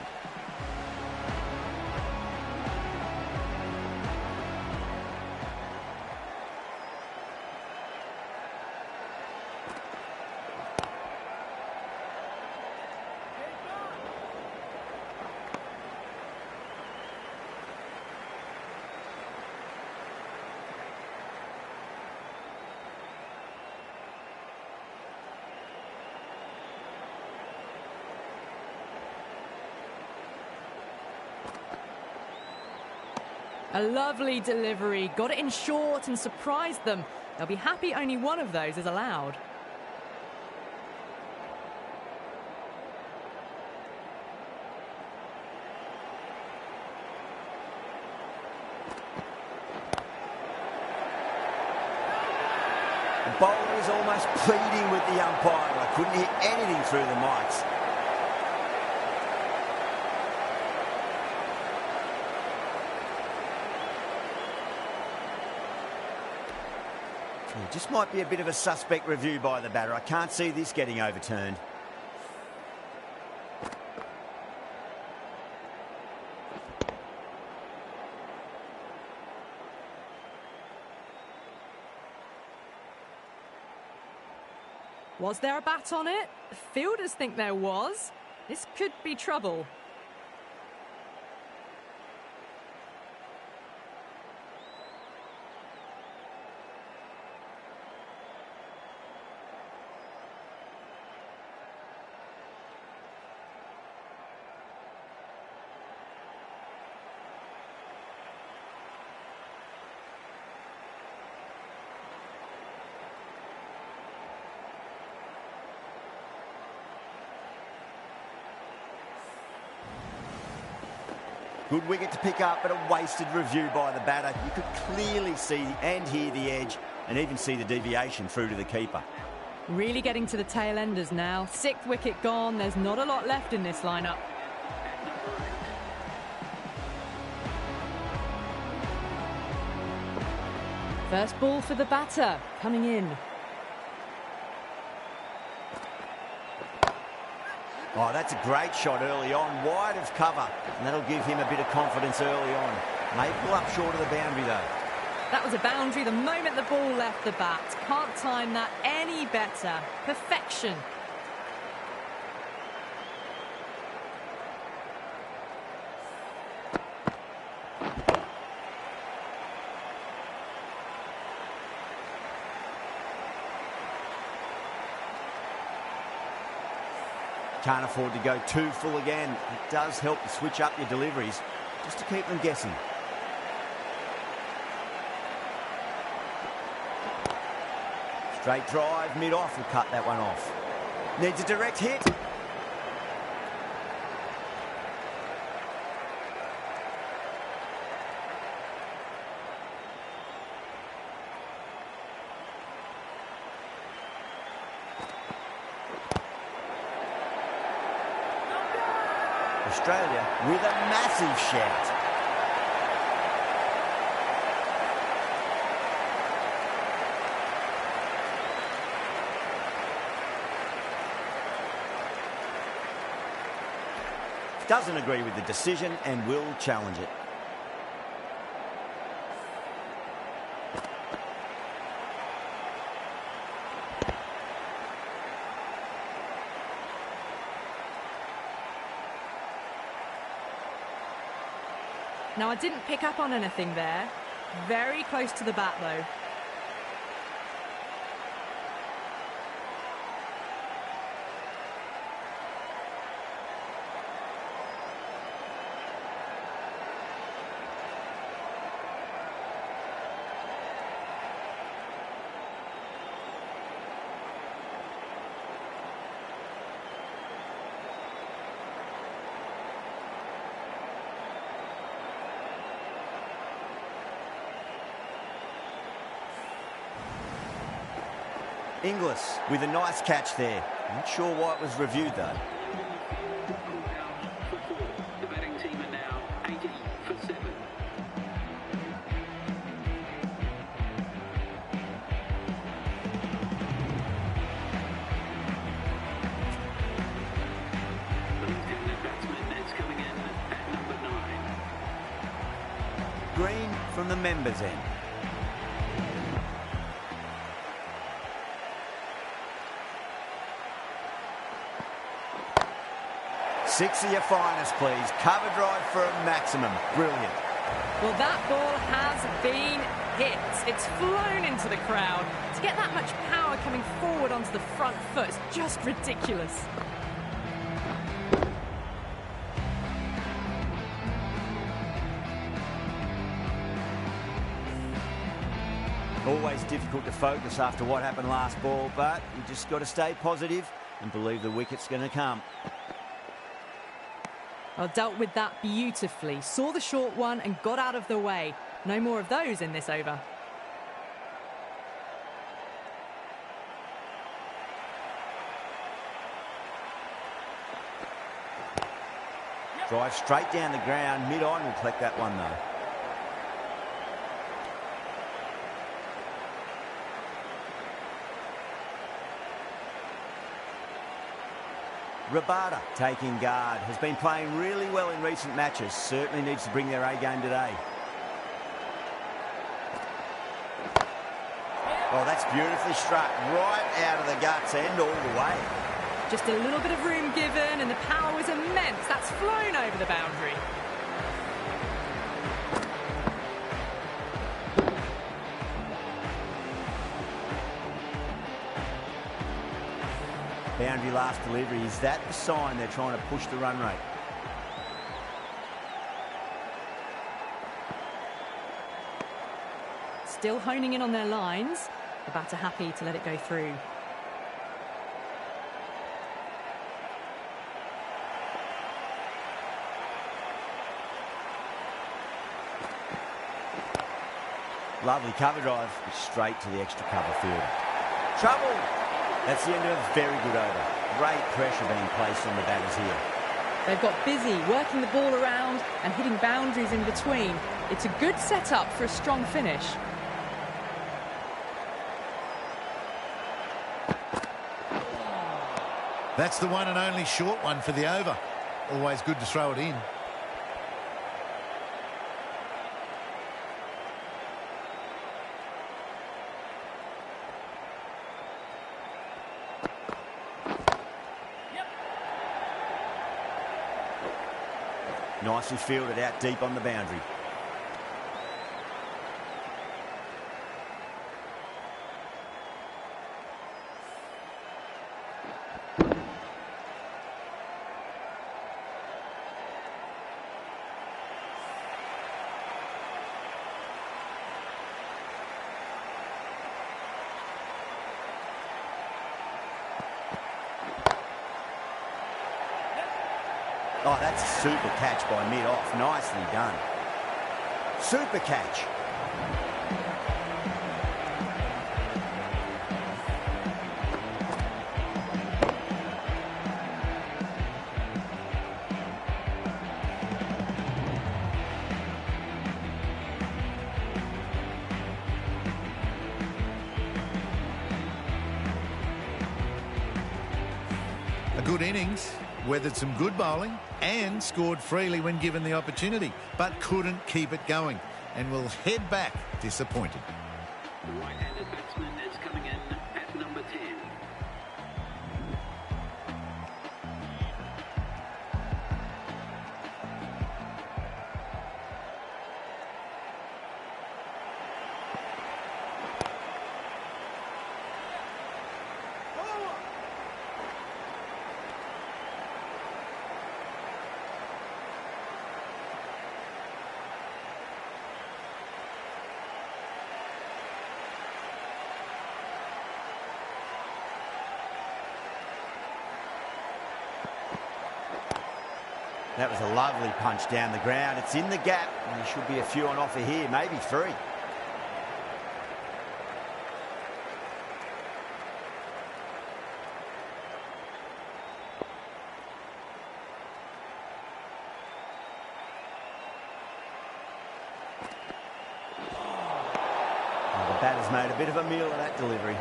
A lovely delivery, got it in short and surprised them. They'll be happy only one of those is allowed. The bowler is almost pleading with the umpire. I couldn't hear anything through the mics. Just might be a bit of a suspect review by the batter. I can't see this getting overturned. Was there a bat on it? Fielders think there was. This could be trouble. Good wicket to pick up, but a wasted review by the batter. You could clearly see and hear the edge and even see the deviation through to the keeper. Really getting to the tail enders now. 6th wicket gone. There's not a lot left in this lineup. First ball for the batter, coming in. Oh, that's a great shot early on, wide of cover, and that'll give him a bit of confidence early on. May pull up short of the boundary, though. That was a boundary the moment the ball left the bat. Can't time that any better. Perfection. Can't afford to go too full again. It does help to switch up your deliveries, just to keep them guessing. Straight drive, mid-off, will cut that one off. Needs a direct hit. Australia with a massive shout. Doesn't agree with the decision and will challenge it. Now, I didn't pick up on anything there. Very close to the bat, though. Inglis with a nice catch there. Not sure why it was reviewed though. The batting team are now 80 for 7. The left-handed batsman is coming in at number 9. Green from the members' end. Six of your finest, please. Cover drive for a maximum. Brilliant. Well, that ball has been hit. It's flown into the crowd. To get that much power coming forward onto the front foot is just ridiculous. Always difficult to focus after what happened last ball, but you just got to stay positive and believe the wicket's going to come. Well, dealt with that beautifully. Saw the short one and got out of the way. No more of those in this over. Drive straight down the ground. Mid-on will collect that one, though. Rabada taking guard, has been playing really well in recent matches, certainly needs to bring their A game today. Oh, that's beautifully struck, right out of the guts and all the way. Just a little bit of room given and the power was immense. That's flown over the boundary. Boundary last delivery, is that the sign they're trying to push the run rate? Still honing in on their lines. The batter happy to let it go through. Lovely cover drive, straight to the extra cover field. Trouble! That's the end of a very good over. Great pressure being placed on the batters here. They've got busy working the ball around and hitting boundaries in between. It's a good setup for a strong finish. That's the one and only short one for the over. Always good to throw it in. Nicely fielded out deep on the boundary. Oh, that's a super catch by mid-off. Nicely done. Super catch. A good innings. Weathered some good bowling and scored freely when given the opportunity, but couldn't keep it going and will head back disappointed. The right-handed batsman is coming in at number 10. That was a lovely punch down the ground. It's in the gap, and there should be a few on offer here, maybe 3. Oh, the batter's made a bit of a meal of that delivery.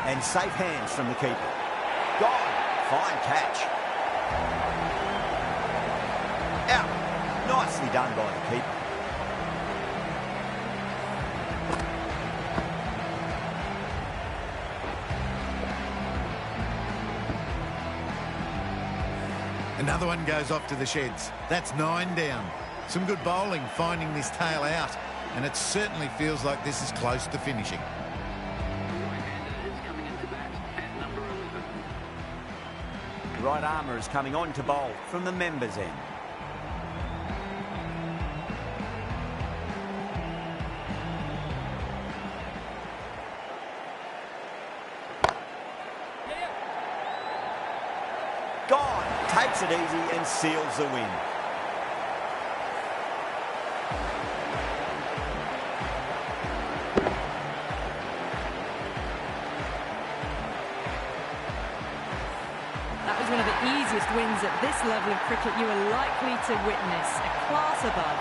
And safe hands from the keeper. Gone. Fine catch. Out. Nicely done by the keeper. Another one goes off to the sheds. That's 9 down. Some good bowling finding this tail out, and it certainly feels like this is close to finishing. Right armour is coming on to bowl from the members' end. Gone. Takes it easy and seals the win. One of the easiest wins at this level of cricket you are likely to witness, a class above.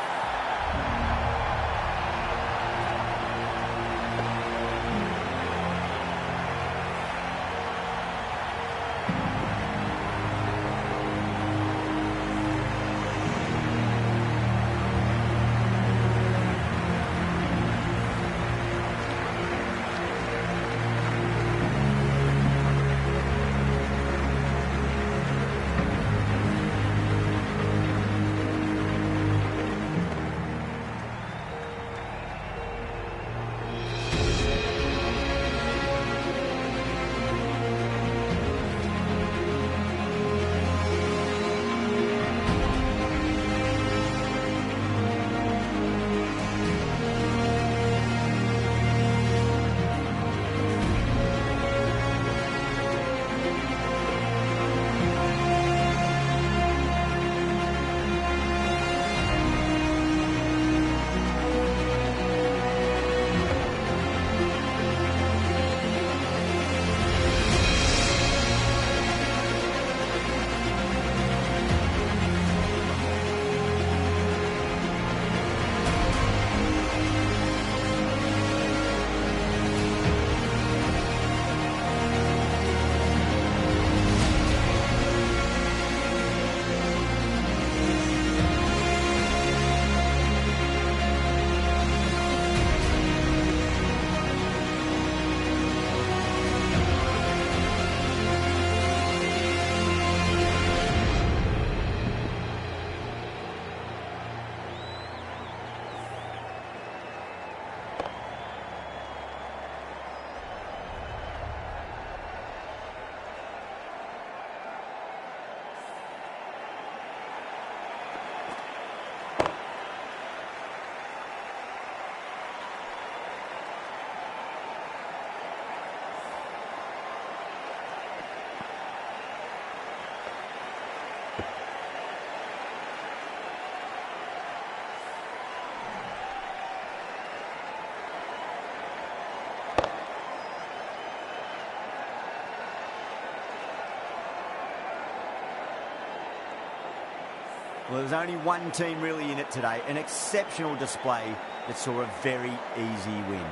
Well, there was only one team really in it today. An exceptional display that saw a very easy win.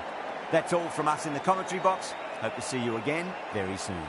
That's all from us in the commentary box. Hope to see you again very soon.